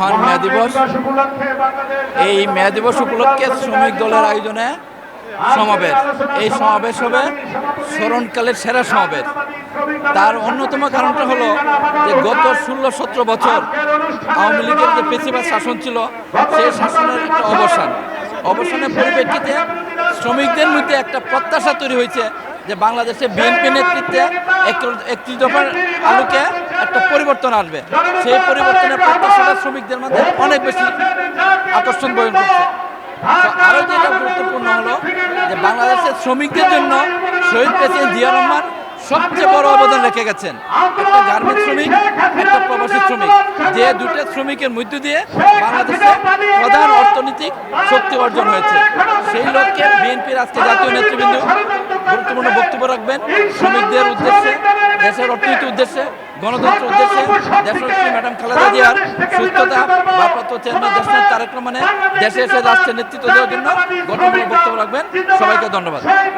মহান মে দিবস। এই মে দিবস উপলক্ষে শ্রমিক দলের আয়োজনে সমাবেশ। এই সমাবেশ হবে স্মরণকালের সেরা সমাবেশ। তার অন্যতম কারণটা হলো যে গত 16-17 বছর আওয়ামী লীগের যে পেশিবাদ শাসন ছিল, সেই শাসনের একটা অবসানের পরিপ্রেক্ষিতে শ্রমিকদের মধ্যে একটা প্রত্যাশা তৈরি হয়েছে যে বাংলাদেশে বিএনপি নেতৃত্বে 31 দফার আলোকে একটা পরিবর্তন আসবে। সেই পরিবর্তনের প্রত্যাশাটা শ্রমিকদের মধ্যে অনেক বেশি আকর্ষণ বহন করছে। আরও যেটা গুরুত্বপূর্ণ হলো যে বাংলাদেশের শ্রমিকদের জন্য শহীদ প্রেসিডেন্ট জিয়া রহমান সবচেয়ে বড় অবদান রেখে গেছেন। একটা গার্মেন্টস শ্রমিক, একটা প্রবাসী শ্রমিক, যে দুটো শ্রমিকের মধ্য দিয়ে বাংলাদেশে প্রধান অর্থনৈতিক শক্তি অর্জন হয়েছে। সেই লক্ষ্যে বিএনপির আজকে জাতীয় নেতৃবৃন্দ গুরুত্বপূর্ণ বক্তব্য রাখবেন শ্রমিকদের উদ্দেশ্যে, দেশের অর্থনীতির উদ্দেশ্যে, গণতন্ত্রের উদ্দেশ্যে। দেশনেত্রী ম্যাডাম খালেদা জিয়ার সুস্থতা, ভারপ্রাপ্ত চেয়ারম্যান দেশনেত্রী তারেক রহমানের দেশে এসে রাষ্ট্রের নেতৃত্ব দেওয়ার জন্য গঠনমূলক বক্তব্য রাখবেন। সবাইকে ধন্যবাদ।